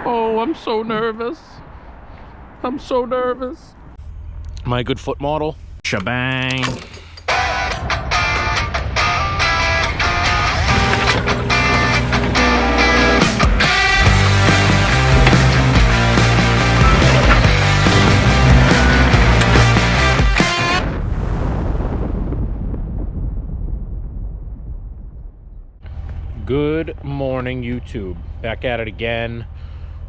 Oh, I'm so nervous. I'm so nervous. Am I a good foot model? Shebang. Good morning, YouTube. Back at it again.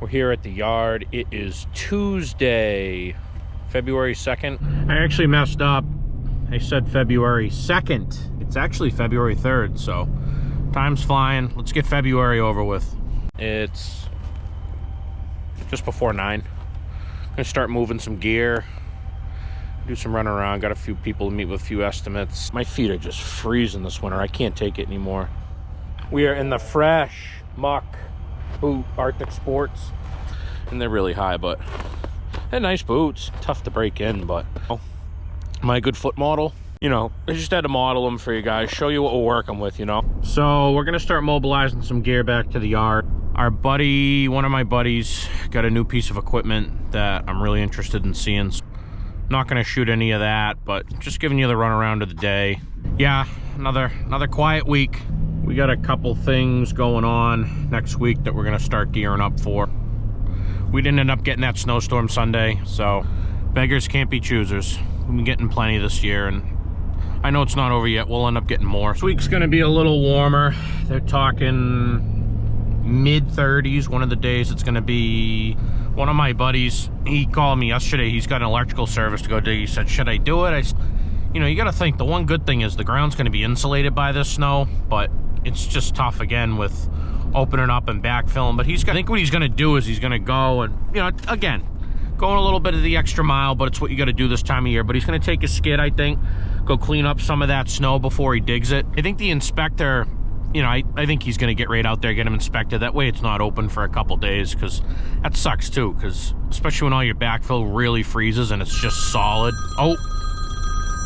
We're here at the yard. It is Tuesday, February 2nd. I actually messed up. I said February 2nd. It's actually February 3rd, so time's flying. Let's get February over with. It's just before 9. I'm gonna start moving some gear, do some running around. Got a few people to meet with a few estimates. My feet are just freezing this winter. I can't take it anymore. We are in the fresh muck boot Arctic Sports, and they're really high, but they're nice boots. Tough to break in, but am I a good foot model? You know, I just had to model them for you guys, show you what we're working with, you know. So we're gonna start mobilizing some gear back to the yard. Our buddy, one of my buddies, got a new piece of equipment that I'm really interested in seeing. Not gonna shoot any of that, but just giving you the run around of the day. Yeah, another quiet week. We got a couple things going on next week that we're gonna start gearing up for. We didn't end up getting that snowstorm Sunday, so beggars can't be choosers. We've been getting plenty this year, and I know it's not over yet. We'll end up getting more. This week's gonna be a little warmer. They're talking mid-30s. One of the days it's gonna be, one of my buddies, he called me yesterday. He's got an electrical service to go dig. He said, should I do it? You know, you gotta think, the one good thing is the ground's gonna be insulated by this snow, but it's just tough again with opening up and backfilling. But I think what he's gonna do is he's gonna go and, you know, again, going a little bit of the extra mile, but it's what you gotta do this time of year. But he's gonna take his skid, I think, go clean up some of that snow before he digs it. I think the inspector, you know, I think he's gonna get right out there, get him inspected. That way it's not open for a couple days, because that sucks too, because especially when all your backfill really freezes and it's just solid. Oh,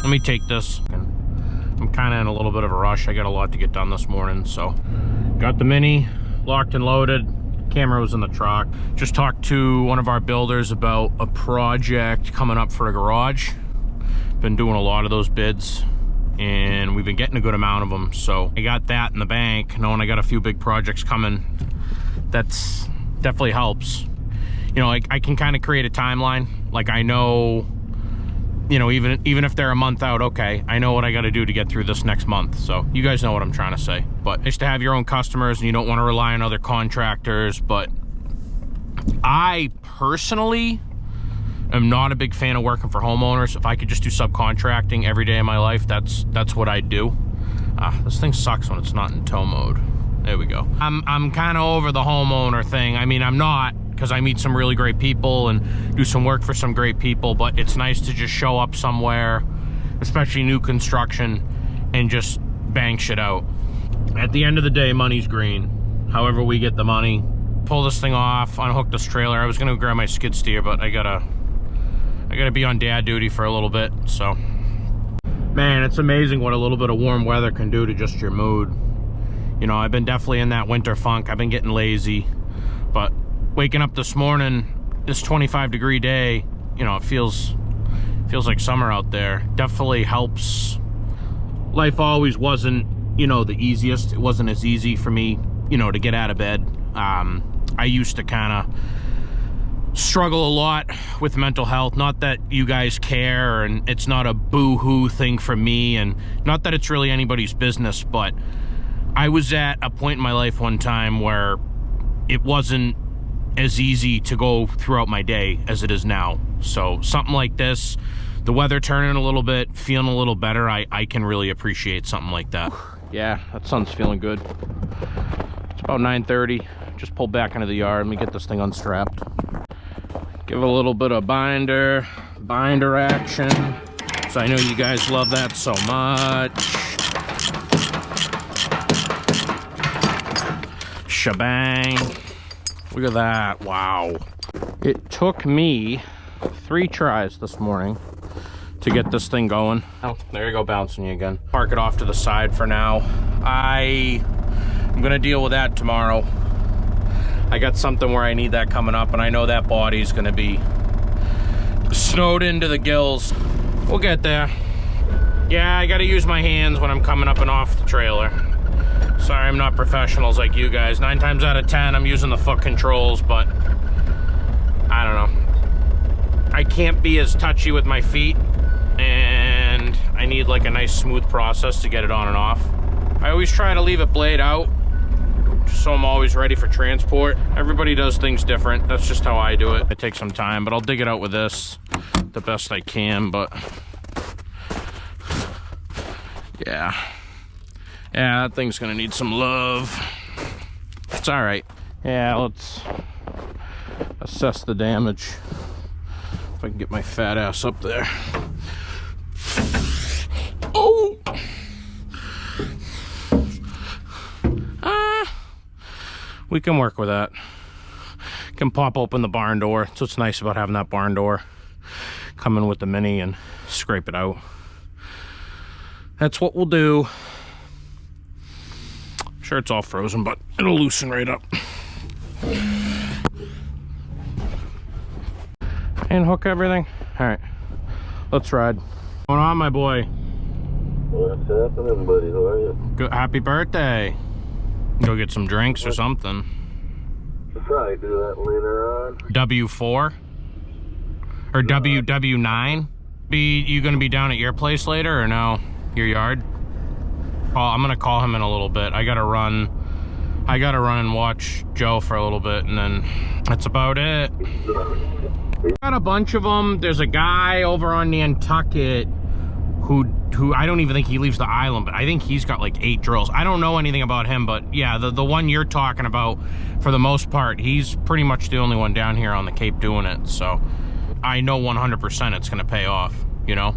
let me take this. I'm kind of in a little bit of a rush. I got a lot to get done this morning, so got the Mini locked and loaded. Camera was in the truck. Just talked to one of our builders about a project coming up for a garage. Been doing a lot of those bids, and we've been getting a good amount of them, so I got that in the bank, knowing I got a few big projects coming. That's definitely helps. You know, I can kind of create a timeline. Like, I know, you know, even if they're a month out, okay, I know what I got to do to get through this next month. So you guys know what I'm trying to say. But just to have your own customers, and you don't want to rely on other contractors. But I personally am not a big fan of working for homeowners. If I could just do subcontracting every day of my life, that's what I do. This thing sucks when it's not in tow mode. There we go. I'm kind of over the homeowner thing. I mean, I'm not, because I meet some really great people and do some work for some great people, but it's nice to just show up somewhere, especially new construction, and just bang shit out. At the end of the day, money's green. However we get the money, pull this thing off, unhook this trailer. I was gonna grab my skid steer, but I gotta be on dad duty for a little bit, so. Man, it's amazing what a little bit of warm weather can do to just your mood. You know, I've been definitely in that winter funk. I've been getting lazy, but waking up this morning, this 25-degree day, you know, it feels like summer out there. Definitely helps. Life always wasn't, you know, the easiest. It wasn't as easy for me, you know, to get out of bed. I used to kind of struggle a lot with mental health. Not that you guys care, and it's not a boo-hoo thing for me, and not that it's really anybody's business, but I was at a point in my life one time where it wasn't as easy to go throughout my day as it is now. So something like this, the weather turning a little bit, feeling a little better, I can really appreciate something like that. Yeah, that sun's feeling good. It's about 9:30. Just pulled back into the yard. Let me get this thing unstrapped. Give it a little bit of binder action. So I know you guys love that so much. Shebang. Look at that. Wow. It took me 3 tries this morning to get this thing going. Oh, there you go, bouncing you again. Park it off to the side for now. I'm gonna deal with that tomorrow. I got something where I need that coming up, and I know that body's gonna be snowed into the gills. We'll get there. Yeah, I gotta use my hands when I'm coming up and off the trailer. Sorry, I'm not professionals like you guys. 9 times out of 10, I'm using the foot controls, but I don't know. I can't be as touchy with my feet, and I need like a nice smooth process to get it on and off. I always try to leave it blade out, so I'm always ready for transport. Everybody does things different. That's just how I do it. It takes some time, but I'll dig it out with this the best I can, but yeah, that thing's gonna need some love. It's all right. Yeah, let's assess the damage. If I can get my fat ass up there. Oh! We can work with that. Can pop open the barn door. That's what's nice about having that barn door. Come in with the Mini and scrape it out. That's what we'll do. I'm sure it's all frozen, but it'll loosen right up. And hook everything. All right, let's ride. What's going on, my boy? What's happening, buddy? How are you? Good. Happy birthday. Go get some drinks or something. We'll probably do that later on. W4 or W9. You gonna be down at your place later or no? Your yard? Oh, I'm gonna call him in a little bit. I gotta run and watch Joe for a little bit, and then that's about it. Got a bunch of them. There's a guy over on Nantucket who I don't even think he leaves the island, but I think he's got like 8 drills. I don't know anything about him, but yeah, the one you're talking about, for the most part, he's pretty much the only one down here on the Cape doing it. So I know 100% it's gonna pay off, you know?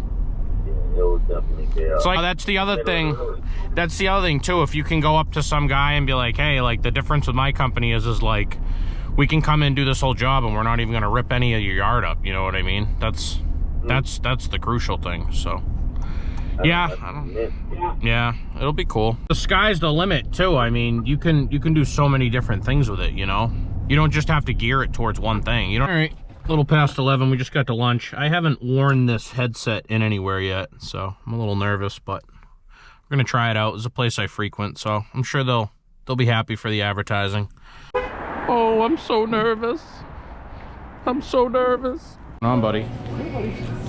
Yeah, it'll definitely pay off. So like, that's the other thing. That's the other thing too. If you can go up to some guy and be like, hey, like the difference with my company is like, we can come in and do this whole job and we're not even gonna rip any of your yard up, you know what I mean? That's the crucial thing. So yeah, it'll be cool. The sky's the limit too. I mean, you can do so many different things with it, you know? You don't just have to gear it towards one thing, you know? All right, a little past 11, we just got to lunch. I haven't worn this headset in anywhere yet, so I'm a little nervous, but we're gonna try it out. It's a place I frequent, so I'm sure they'll be happy for the advertising. Oh, I'm so nervous. I'm so nervous. Come on, buddy.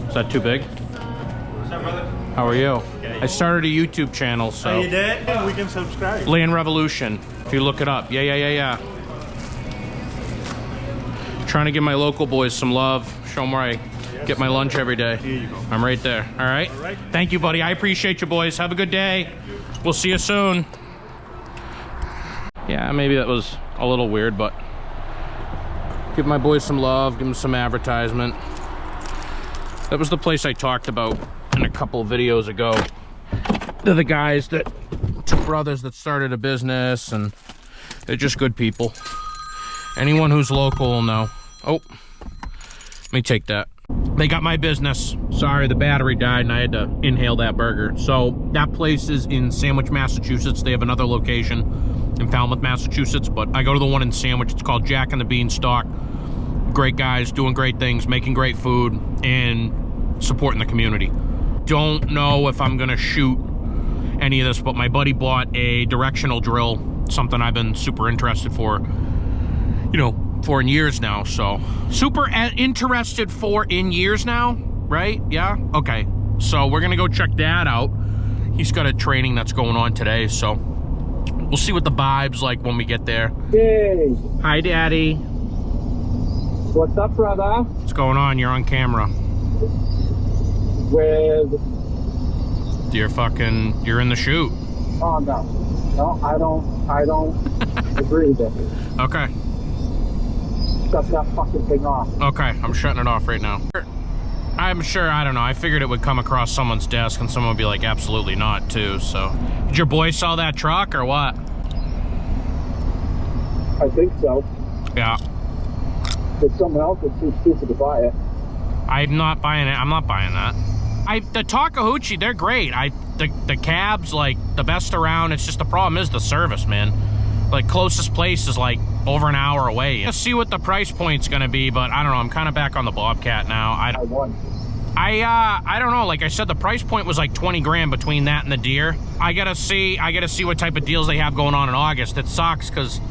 Is that too big? What's up, brother? How are you? I started a YouTube channel, so. Oh, you did? Yeah, we can subscribe. Land Revolution, if you look it up. Yeah. Trying to give my local boys some love. Show them where I get my lunch every day. Here you go. I'm right there, all right? All right. Thank you, buddy. I appreciate you, boys. Have a good day. We'll see you soon. Yeah, maybe that was a little weird, but give my boys some love, give them some advertisement. That was the place I talked about in a couple of videos ago. They're the guys that, 2 brothers that started a business, and they're just good people. Anyone who's local will know. Oh, let me take that. They got my business. Sorry, the battery died and I had to inhale that burger. So that place is in Sandwich, Massachusetts. They have another location in Falmouth, Massachusetts, but I go to the one in Sandwich. It's called Jack and the Beanstalk. Great guys, doing great things, making great food, and supporting the community. Don't know if I'm gonna shoot any of this, but my buddy bought a directional drill, something I've been super interested for, you know, for in years now. So super interested for in years now, right? Yeah, okay. So we're gonna go check that out. He's got a training that's going on today, so we'll see what the vibe's like when we get there. Hey, Hi, Daddy. what's up, brother? What's going on? You're on camera. With, You're in the shoot. oh no, I don't agree with it. Okay. Shut that fucking thing off. Okay, I'm shutting it off right now. I'm sure, I don't know, I figured it would come across someone's desk and someone would be like, absolutely not, too, so. Did your boy sell that truck, or what? I think so. Yeah. If someone else is too stupid to buy it. I'm not buying it, I'm not buying that. The Takahauchi, they're great. The cab's, like, the best around. It's just the problem is the service, man. Like, closest place is, like, over an hour away. Let's see what the price point's gonna be, but I don't know. I'm kind of back on the Bobcat now. I won. I don't know. Like I said, the price point was like 20 grand between that and the deer. I gotta see what type of deals they have going on in August. It sucks because,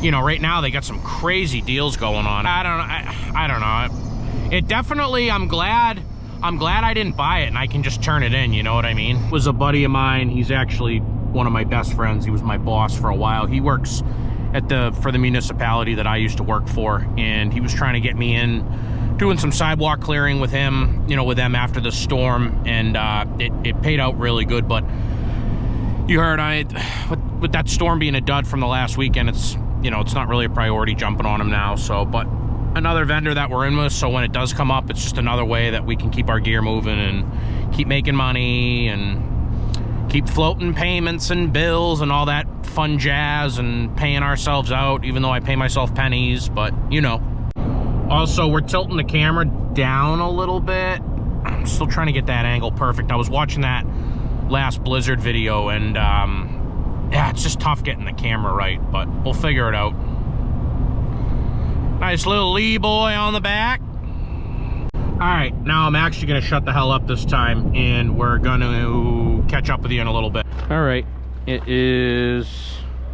you know, right now they got some crazy deals going on. I don't know. It definitely, I'm glad I didn't buy it and I can just turn it in, you know what I mean? It was a buddy of mine. He's actually one of my best friends. He was my boss for a while. He works for the municipality that I used to work for, and he was trying to get me in doing some sidewalk clearing with him, you know, with them after the storm, and it paid out really good. But you heard with that storm being a dud from the last weekend, it's, you know, it's not really a priority jumping on him now. So, but another vendor that we're in with, so when it does come up, it's just another way that we can keep our gear moving and keep making money and keep floating payments and bills and all that fun jazz and paying ourselves out, even though I pay myself pennies, but you know. Also, we're tilting the camera down a little bit. I'm still trying to get that angle perfect. I was watching that last blizzard video, and yeah, it's just tough getting the camera right, but we'll figure it out. Nice little Lee boy on the back. All right, now I'm actually gonna shut the hell up this time, and we're gonna catch up with you in a little bit. All right, it is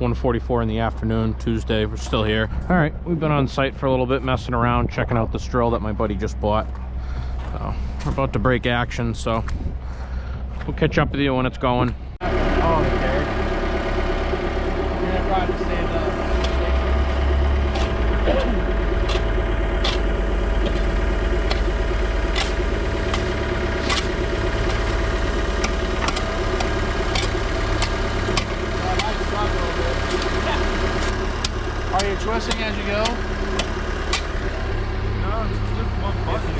1:44 in the afternoon, Tuesday. We're still here. All right, we've been on site for a little bit, messing around, checking out this drill that my buddy just bought. So we're about to break action, so we'll catch up with you when it's going. Oh, okay. You're gonna probably stay Are you twisting as you go? No, it's just one button.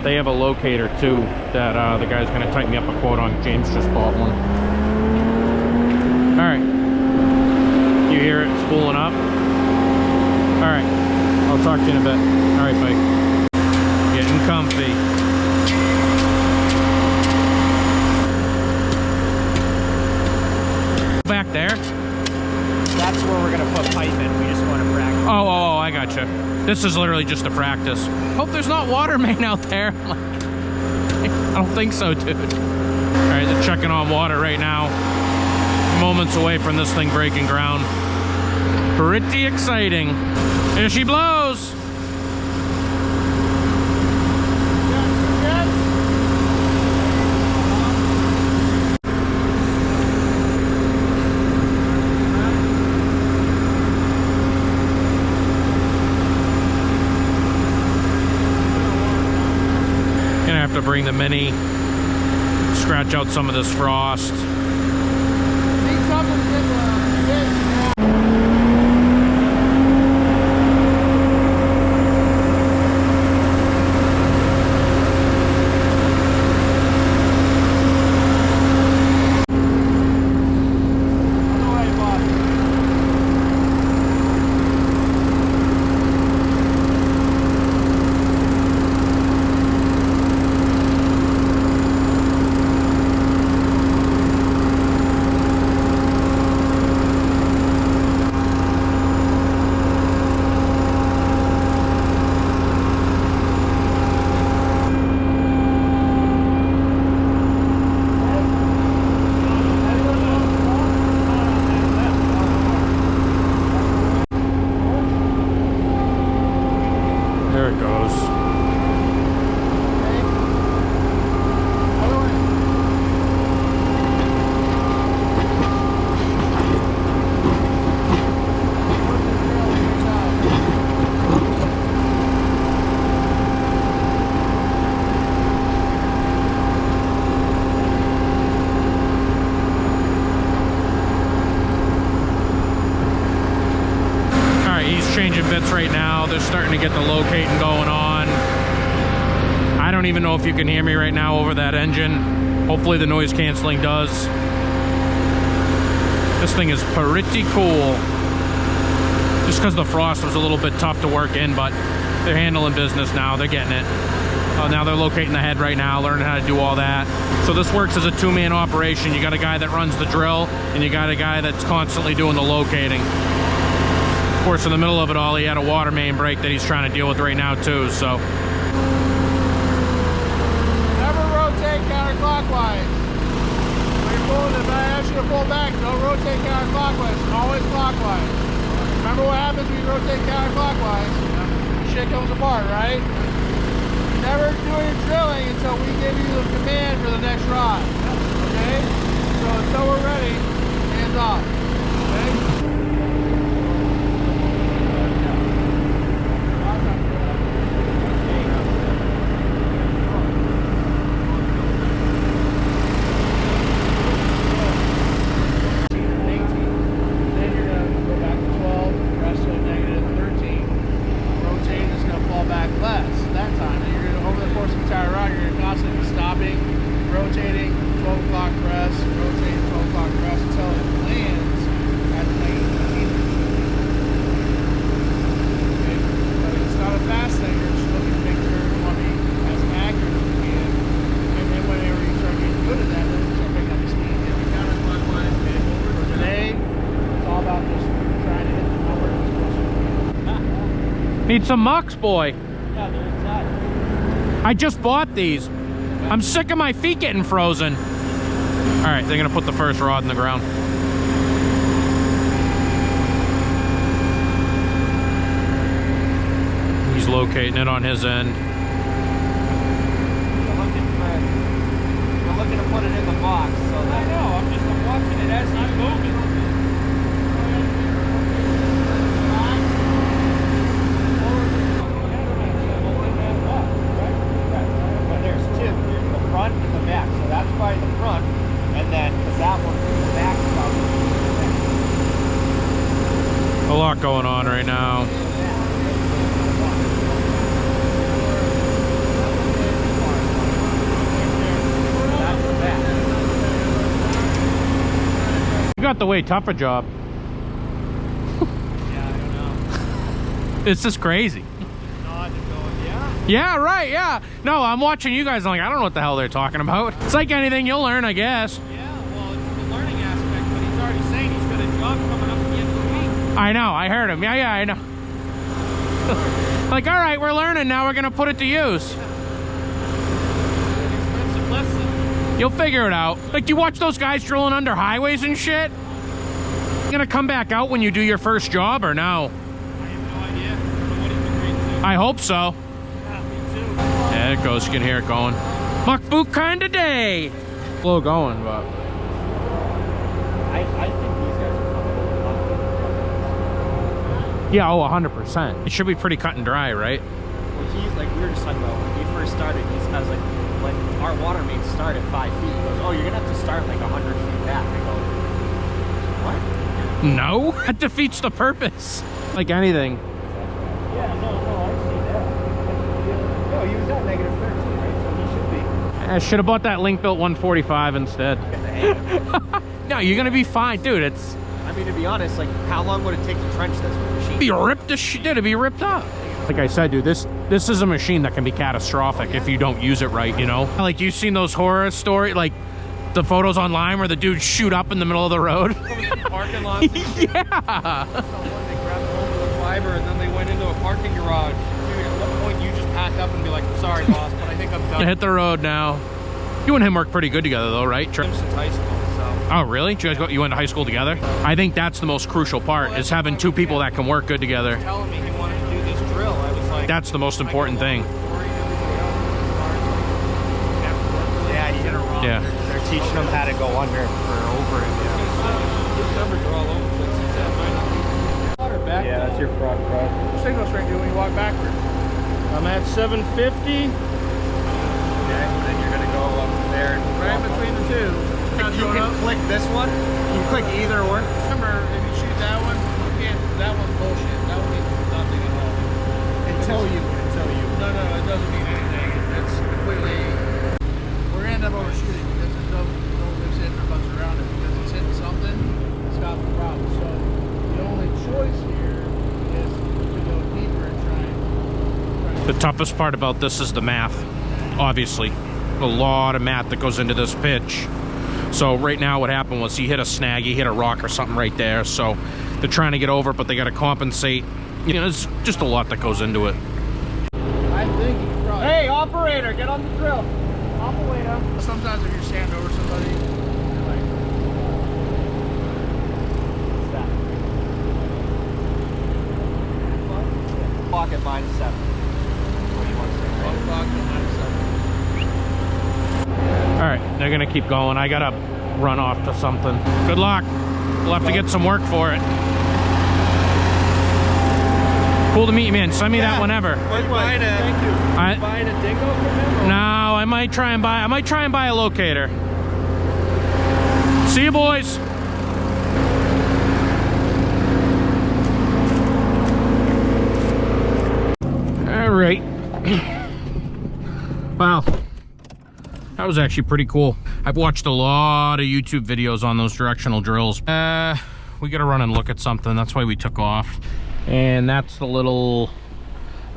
They have a locator too that the guy's gonna type me up a quote on. James just bought one. All right, you hear it spooling up? All right, I'll talk to you in a bit. All right, Mike. Getting comfy. Back there. That's where we're gonna put pipe in. We just want to practice. Oh, I gotcha. This is literally just a practice. Hope there's not water main out there. I don't think so, dude. All right, they're checking on water right now. Moments away from this thing breaking ground. Pretty exciting. Here she blows. To bring the Mini, scratch out some of this frost. There it goes. Changing bits right now. They're starting to get the locating going on. I don't even know if you can hear me right now over that engine. Hopefully the noise canceling does. This thing is pretty cool. Just because the frost was a little bit tough to work in, but they're handling business now. They're getting it. Now they're locating the head right now, learning how to do all that. So this works as a two-man operation. You got a guy that runs the drill, and you got a guy that's constantly doing the locating. course, in the middle of it all, he had a water main break that he's trying to deal with right now too, so. Never rotate counterclockwise. When you're pulling, if I ask you to pull back, don't rotate counterclockwise, always clockwise. Remember what happens when you rotate counterclockwise? Shit comes apart, right? Never do any drilling until we give you the command for the next rod. Okay? So until we're ready, hands off. Okay? Need some mucks, boy. Yeah, they're inside. I just bought these. I'm sick of my feet getting frozen. All right, they're gonna put the first rod in the ground. He's locating it on his end. We're looking to put it in the box. So I know, I'm watching it as he's moving. A lot going on right now. You got the way tougher job. Yeah, I don't know. It's just crazy. Yeah, right, yeah. No, I'm watching you guys, I'm like, I don't know what the hell they're talking about. It's like anything, you'll learn, I guess. Yeah, well, it's the learning aspect, but he's already saying he's got a job coming up at the end of the week. I know, I heard him. Yeah, I know. Like, all right, we're learning, now we're gonna put it to use. Expensive lesson. You'll figure it out. Like, you watch those guys drilling under highways and shit? You gonna come back out when you do your first job or no? I have no idea. I don't know what he's agreed to. I hope so. Yeah, me too. Yeah, it goes. You can hear it going. Muck boot kind of day. Slow going, but. I think these guys are fucking. Yeah, oh, 100%. It should be pretty cut and dry, right? Well, he's like, we were just talking about when he first started, he's kind of like our water mains start at 5 feet. He goes, oh, you're gonna have to start like 100 feet back. I go, what? No, that defeats the purpose. Like anything. Yeah, no, I see that. No, he was at negative 13, right? So he should be. I should have bought that Link Built 145 instead. No, you're gonna be fine, dude. It's. I mean, to be honest, like, how long would it take to trench this machine? Be ripped to shit. It'd be ripped up. Like I said, dude, this is a machine that can be catastrophic if you don't use it right, you know? Like, you've seen those horror stories, like the photos online where the dudes shoot up in the middle of the road? Parking lots. Yeah. They grabbed hold of the fiber and then they went into a parking garage. Dude, at what point you just pack up and be like, sorry, boss, but I think I'm done. Hit the road now. You and him work pretty good together, though, right? Since high school, so. Oh, really? Did you guys you went to high school together? I think that's the most crucial part, is having two people that can work good together. Telling me he wanted to do this drill, I was like, That's the most important thing. Yeah, you get it wrong. Yeah. They're teaching them how to go under for over it. His numbers are all over the place. He's at water back. Yeah, that's your front front. Signal strength when you walk backward. I'm at 750. Okay, then you're gonna go up there. Right between the two. You can click this one. You can click either one. Remember, if you shoot that one, you can't. That one's bullshit. That one means nothing at all. Until you. No, it doesn't mean anything. It's completely. We're gonna end up overshooting because there's no lives in or butts around it because it's hitting something. It's got the problem. So the only choice here is to go deeper and try. The toughest part about this is the math, obviously. A lot of math that goes into this pitch. So right now what happened was he hit a snag, he hit a rock or something right there. So they're trying to get over it, but they got to compensate. You know, there's just a lot that goes into it. I think you probably... Hey, operator, get on the drill. Operator. Sometimes if you're standing over somebody, you're like... What's that? Clock at -7. What do you want to say? Right? Clock at -7. All right, they're gonna keep going. I gotta run off to something. Good luck. We'll have to get some work for it. Cool to meet you, man. Send me that whenever. Thank you. Buying a dingo from him? No, I might try and buy a locator. See you, boys. All right. Wow. That was actually pretty cool. I've watched a lot of YouTube videos on those directional drills. We gotta run and look at something. That's why we took off. And that's the little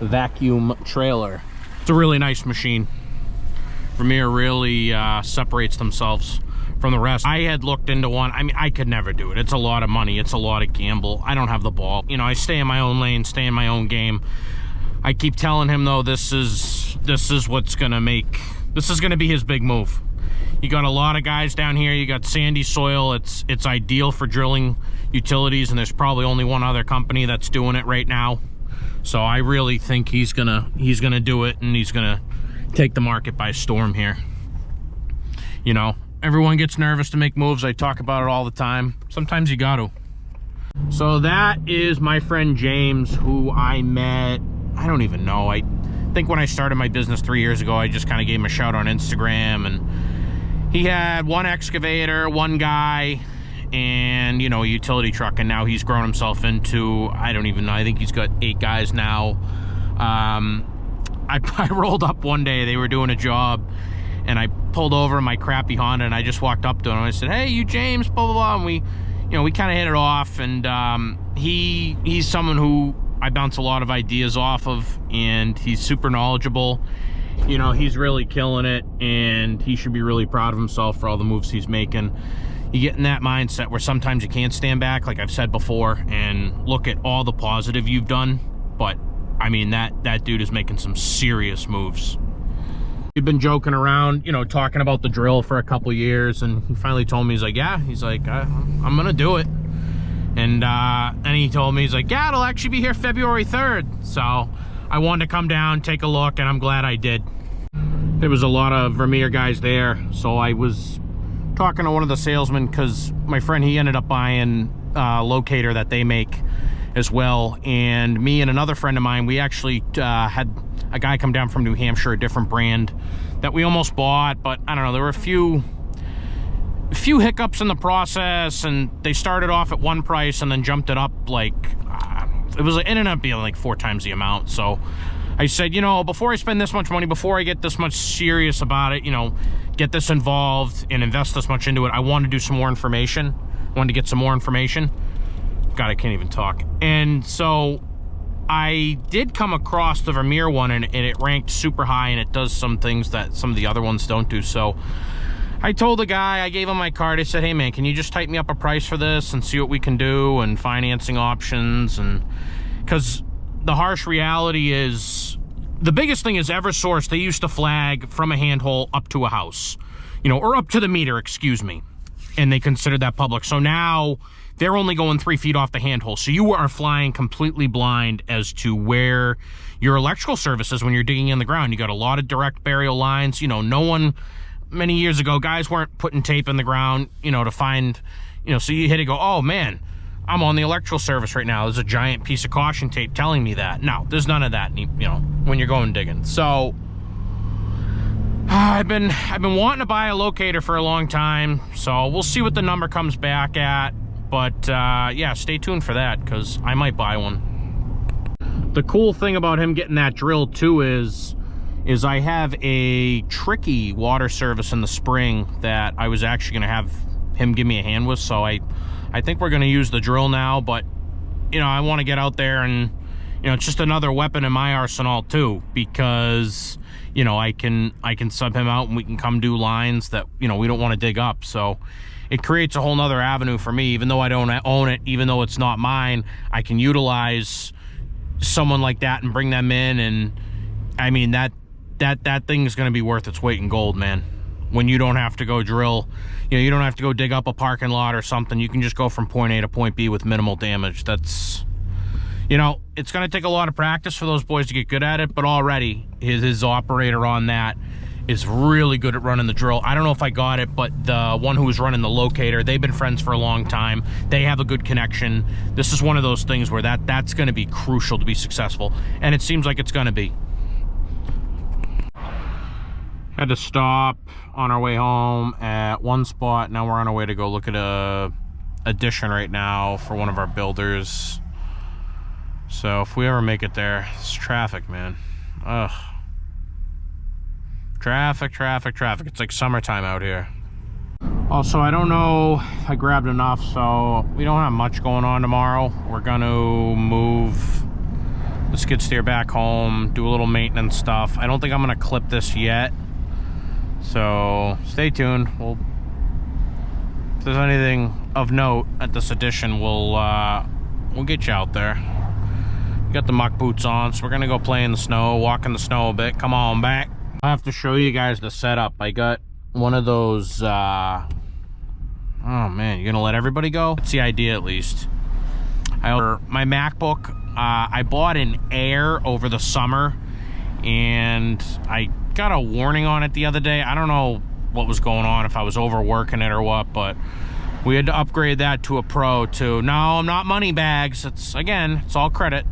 vacuum trailer. It's a really nice machine. Vermeer really separates themselves from the rest. I had looked into one. I mean, I could never do it. It's a lot of money. It's a lot of gamble. I don't have the ball. You know, I stay in my own lane, stay in my own game. I keep telling him though, this is what's gonna make, this is gonna be his big move. You got a lot of guys down here. You got sandy soil. It's ideal for drilling utilities, and there's probably only one other company that's doing it right now. So I really think he's gonna do it, and he's gonna take the market by storm here. You know, everyone gets nervous to make moves. I talk about it all the time. Sometimes you got to. So that is my friend James, who I met, I don't even know. I think when I started my business 3 years ago, I just kind of gave him a shout on Instagram, and he had one excavator, one guy, and, you know, a utility truck, and now he's grown himself into, I don't even know, I think he's got 8 guys now. I rolled up one day, they were doing a job, and I pulled over in my crappy Honda, and I just walked up to him, and I said, hey, you James, blah, blah, blah, and we kind of hit it off, and he's someone who I bounce a lot of ideas off of, and he's super knowledgeable. You know, he's really killing it, and he should be really proud of himself for all the moves he's making. You get in that mindset where sometimes you can't stand back, like I've said before, and look at all the positive you've done. But I mean, that dude is making some serious moves. We've been joking around, you know, talking about the drill for a couple years, and he finally told me, he's like, yeah, he's like, I'm gonna do it. And he told me, he's like, yeah, it'll actually be here February 3rd. So I wanted to come down, take a look, and I'm glad I did. There was a lot of Vermeer guys there, so I was talking to one of the salesmen, because my friend, he ended up buying a locator that they make as well, and me and another friend of mine, we actually had a guy come down from New Hampshire, a different brand that we almost bought, but I don't know, there were a few hiccups in the process, and they started off at one price and then jumped it up like it ended up being like 4 times the amount. So I said, you know, before I spend this much money, before I get this much serious about it, you know, get this involved and invest this much into it, I want to do some more information. I wanted to get some more information. God, I can't even talk. And so I did come across the Vermeer one, and it ranked super high, and it does some things that some of the other ones don't do. So I told the guy, I gave him my card, I said, hey man, can you just type me up a price for this and see what we can do, and financing options? And because the harsh reality is, the biggest thing is Eversource, they used to flag from a handhole up to a house, you know, or up to the meter, excuse me, and they considered that public. So now they're only going 3 feet off the handhole. So you are flying completely blind as to where your electrical service is when you're digging in the ground. You got a lot of direct burial lines. You know, no one, many years ago, guys weren't putting tape in the ground, you know, to find, you know, so you hit it, go, oh man, I'm on the electrical service right now. There's a giant piece of caution tape telling me that. No, there's none of that, you know, when you're going digging. So I've been wanting to buy a locator for a long time, so we'll see what the number comes back at. But yeah, stay tuned for that, because I might buy one. The cool thing about him getting that drill too is I have a tricky water service in the spring that I was actually going to have him give me a hand with. So I think we're going to use the drill now, but you know, I want to get out there, and you know, it's just another weapon in my arsenal too, because you know, I can sub him out, and we can come do lines that, you know, we don't want to dig up. So it creates a whole nother avenue for me. Even though I don't own it, even though it's not mine, I can utilize someone like that and bring them in. And I mean, that thing is going to be worth its weight in gold, man. When you don't have to go drill, you know, you don't have to go dig up a parking lot or something. You can just go from point A to point B with minimal damage. That's, you know, it's going to take a lot of practice for those boys to get good at it, but already his operator on that is really good at running the drill. I don't know if I got it, but the one who was running the locator, they've been friends for a long time. They have a good connection. This is one of those things where that's going to be crucial to be successful, and it seems like it's going to be. Had to stop on our way home at one spot. Now we're on our way to go look at a addition right now for one of our builders. So if we ever make it there, it's traffic, man. Ugh. Traffic. It's like summertime out here. Also, I don't know if I grabbed enough, so we don't have much going on tomorrow. We're gonna move the skid steer back home, do a little maintenance stuff. I don't think I'm gonna clip this yet. So stay tuned. If there's anything of note at this edition, we'll get you out there. We got the muck boots on, so we're gonna go play in the snow, walk in the snow a bit. Come on back. I have to show you guys the setup. I got one of those. Oh man, you're gonna let everybody go? That's the idea, at least. My MacBook. I bought an Air over the summer, and I got a warning on it the other day. I don't know what was going on, if I was overworking it or what, but we had to upgrade that to a Pro too. No, I'm not money bags. It's all credit.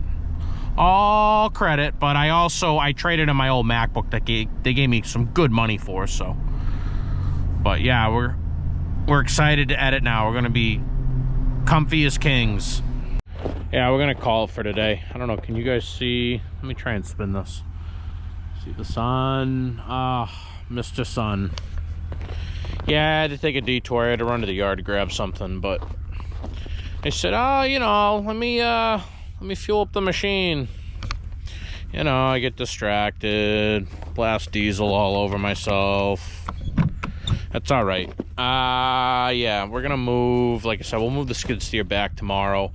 All credit, but I traded in my old MacBook that they gave me some good money for, so. But yeah, we're excited to edit now. We're gonna be comfy as kings. Yeah, we're gonna call it for today. I don't know, can you guys see? Let me try and spin this. See the sun? Mr. Sun. Yeah, I had to take a detour. I had to run to the yard to grab something, but I said, oh, you know, let me fuel up the machine. You know, I get distracted, blast diesel all over myself. That's all right. Yeah, we're gonna move. Like I said, we'll move the skid steer back tomorrow.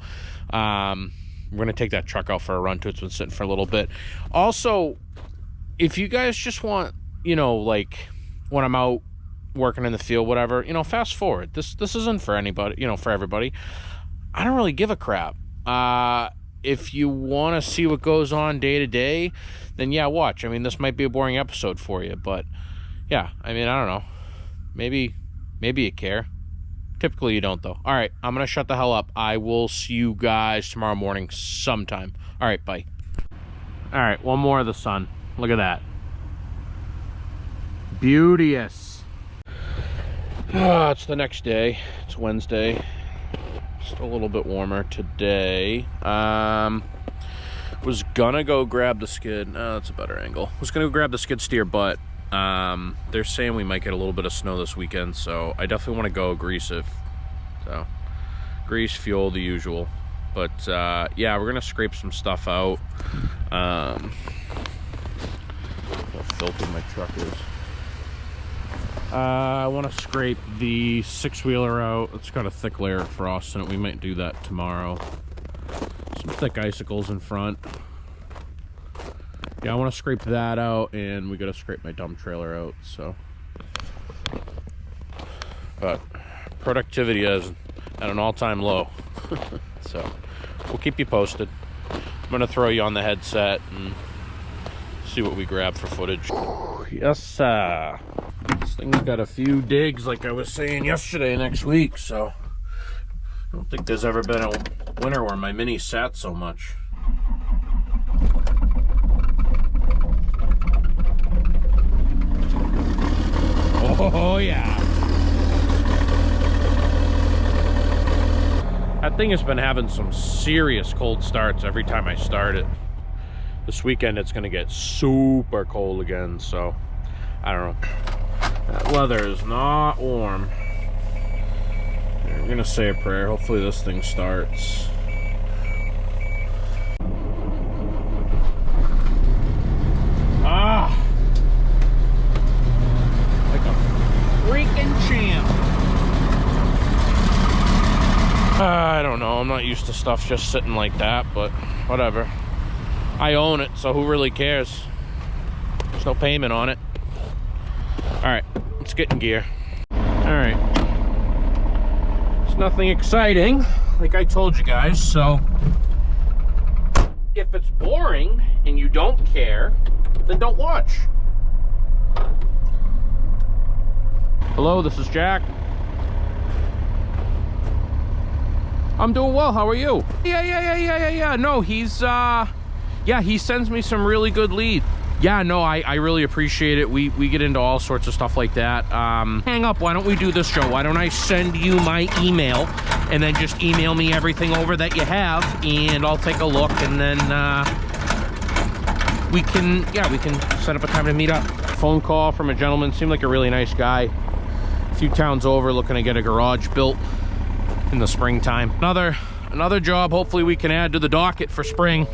We're gonna take that truck out for a run too. It's been sitting for a little bit. Also, if you guys just want, you know, like when I'm out working in the field, whatever, you know, fast forward. This isn't for anybody, you know, for everybody. I don't really give a crap. If you want to see what goes on day to day, then yeah, watch. I mean, this might be a boring episode for you, but yeah, I mean, I don't know. Maybe you care. Typically you don't, though. All right, I'm going to shut the hell up. I will see you guys tomorrow morning sometime. All right, bye. All right, one more of the sun. Look at that. Beauteous. It's the next day. It's Wednesday. Just a little bit warmer today. Was gonna go grab the skid. That's a better angle. Was gonna go grab the skid steer, but they're saying we might get a little bit of snow this weekend, so I definitely want to go grease it. So grease, fuel, the usual. But yeah, we're gonna scrape some stuff out. How filthy my truck is. I want to scrape the six-wheeler out. It's got a thick layer of frost in it. We might do that tomorrow. Some thick icicles in front. Yeah, I want to scrape that out, and we got to scrape my dump trailer out. So, but productivity is at an all-time low. So we'll keep you posted. I'm gonna throw you on the headset and see what we grab for footage. Yes, this thing's got a few digs, like I was saying yesterday, next week, so I don't think there's ever been a winter where my Mini sat so much. Oh yeah. That thing has been having some serious cold starts every time I start it. This weekend it's gonna get super cold again, so I don't know. That weather is not warm. We're gonna say a prayer. Hopefully this thing starts. Ah! Like a freaking champ. stuff's just sitting like that, but whatever. I own it, so who really cares? There's no payment on it. All right, let's get in gear. All right. It's nothing exciting, like I told you guys, so if it's boring and you don't care, then don't watch. Hello, this is Jack. I'm doing well, how are you? Yeah. No, he's, yeah, he sends me some really good leads. Yeah, no, I really appreciate it. We get into all sorts of stuff like that. Hang up, why don't we do this, Joe? Why don't I send you my email and then just email me everything over that you have, and I'll take a look, and then we can set up a time to meet up. Phone call from a gentleman, seemed like a really nice guy. A few towns over, looking to get a garage built in the springtime. Another job hopefully we can add to the docket for spring.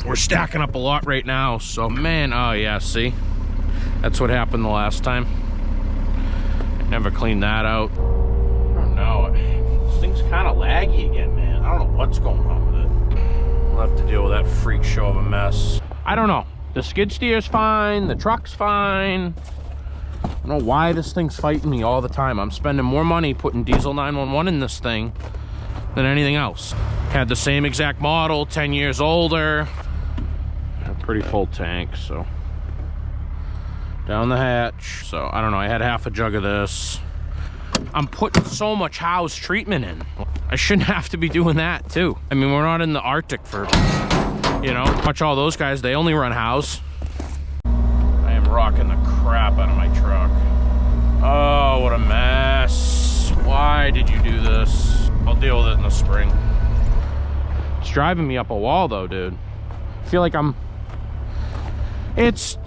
We're stacking up a lot right now, so man, oh yeah, see? That's what happened the last time. Never cleaned that out. I don't know. This thing's kind of laggy again, man. I don't know what's going on with it. We'll have to deal with that freak show of a mess. I don't know. The skid steer's fine. The truck's fine. I don't know why this thing's fighting me all the time. I'm spending more money putting diesel 911 in this thing than anything else. Had the same exact model, 10 years older. A pretty full tank, so. Down the hatch. So, I don't know, I had half a jug of this. I'm putting so much house treatment in. I shouldn't have to be doing that, too. I mean, we're not in the Arctic for, you know, watch all those guys, they only run house. I am rocking the crap out of my truck. Oh, what a mess. Why did you do this? I'll deal with it in the spring. It's driving me up a wall though, dude. I feel like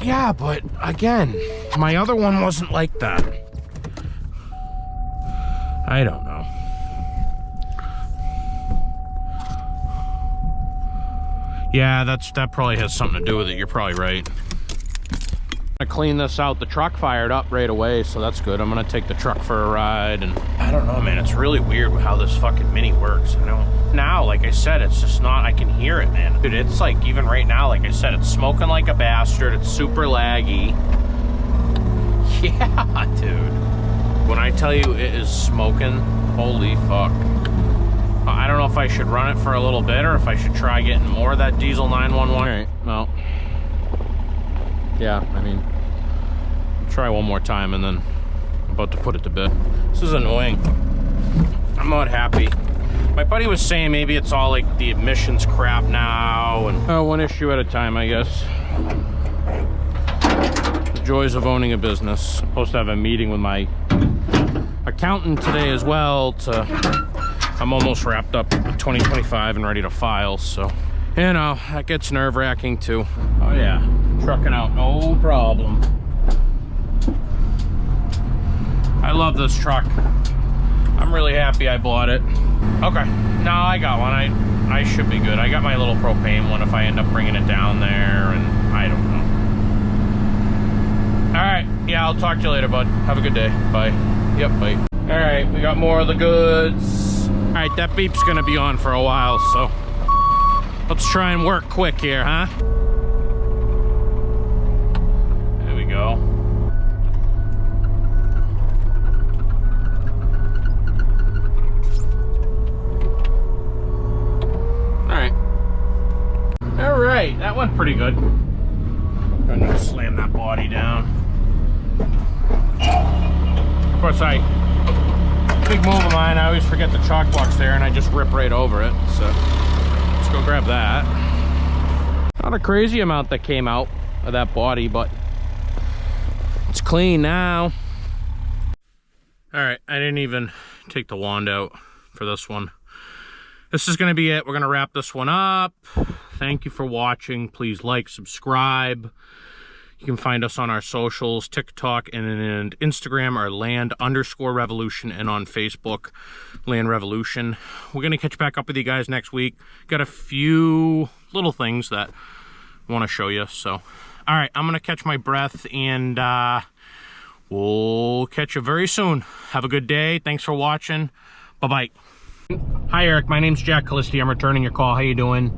yeah, but again, my other one wasn't like that. I don't know. Yeah, that probably has something to do with it. You're probably right. I clean this out. The truck fired up right away, so that's good. I'm gonna take the truck for a ride, and I don't know, man. It's really weird how this fucking Mini works. I don't now, like I said, it's just not. I can hear it, man. Dude, it's like even right now, like I said, it's smoking like a bastard. It's super laggy. Yeah, dude. When I tell you it is smoking, holy fuck. I don't know if I should run it for a little bit or if I should try getting more of that diesel 911. All right, well, yeah, I mean, try one more time and then I'm about to put it to bed. This is annoying. I'm not happy. My buddy was saying maybe it's all like the emissions crap now, and one issue at a time, I guess. The joys of owning a business. I'm supposed to have a meeting with my accountant today as well. I'm almost wrapped up with 2025 and ready to file, so you know, that gets nerve-wracking too. Oh yeah, trucking out, no problem. I love this truck. I'm really happy I bought it. Okay, no, I got one. I should be good. I got my little propane one if I end up bringing it down there, and I don't know. All right, yeah, I'll talk to you later, bud. Have a good day. Bye. Yep, bye. All right, we got more of the goods. All right, that beep's gonna be on for a while, so let's try and work quick here, huh? There we go. All right, that went pretty good. I'm gonna slam that body down. Of course, big move of mine, I always forget the chalk box there and I just rip right over it, so let's go grab that. Not a crazy amount that came out of that body, but it's clean now. All right, I didn't even take the wand out for this one. This is gonna be it. We're gonna wrap this one up. Thank you for watching. Please like, subscribe. You can find us on our socials, TikTok and Instagram are land_revolution, and on Facebook, Land Revolution. We're gonna catch back up with you guys next week. Got a few little things that I wanna show you, so. All right, I'm gonna catch my breath and we'll catch you very soon. Have a good day. Thanks for watching. Bye-bye. Hi, Eric. My name's Jack Callisti. I'm returning your call. How you doing?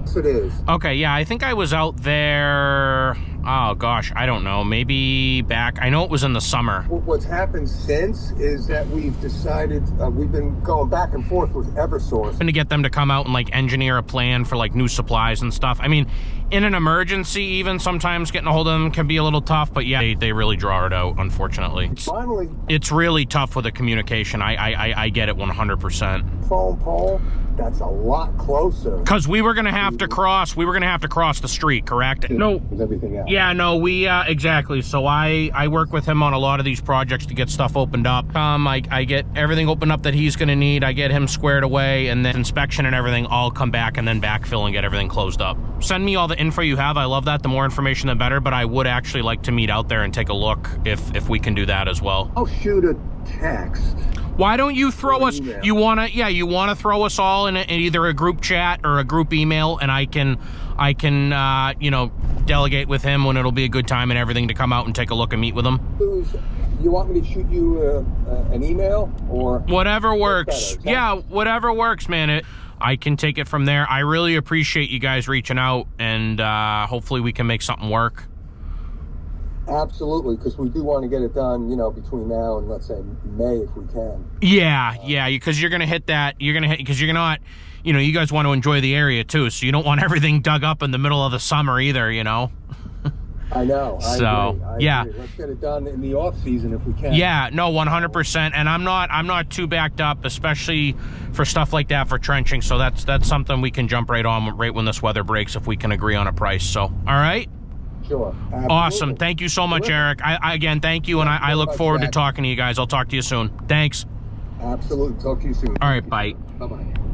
Yes, it is. Okay, yeah, I think I was out there, oh gosh, I don't know, maybe back, I know it was in the summer. What's happened since is that we've decided, we've been going back and forth with Eversource. To get them to come out and like engineer a plan for like new supplies and stuff. I mean, in an emergency even, sometimes getting a hold of them can be a little tough, but yeah, they really draw it out, unfortunately. Finally, It's really tough with the communication. I get it 100%. phone pole, that's a lot closer. Because we were gonna have to cross the street, correct? No. With everything else. Yeah, no, we, exactly. So I work with him on a lot of these projects to get stuff opened up. I get everything opened up that he's gonna need. I get him squared away, and then inspection and everything, all come back and then backfill and get everything closed up. Send me all the info you have. I love that. The more information, the better, but I would actually like to meet out there and take a look if we can do that as well. I'll shoot a text. Why don't you throw us, Email. you wanna throw us all in either a group chat or a group email, and I can you know, delegate with him when it'll be a good time and everything to come out and take a look and meet with him. You want me to shoot you an email or? Whatever works. better? Yeah, whatever works, man. I can take it from there. I really appreciate you guys reaching out, and hopefully we can make something work. Absolutely, because we do want to get it done, you know, between now and let's say May if we can. Yeah, because you're gonna hit that. Because you're not, you know, you guys want to enjoy the area too, so you don't want everything dug up in the middle of the summer either, you know. I know. I agree. yeah. Let's get it done in the off season if we can. Yeah, no, 100%. And I'm not too backed up, especially for stuff like that for trenching. So that's something we can jump right on right when this weather breaks if we can agree on a price. So, all right. Sure. Absolutely. Awesome. Thank you so much, Eric. I again, thank you, and I look forward to talking to you guys. I'll talk to you soon. Thanks. Absolutely. Talk to you soon. All right, bye. Bye-bye.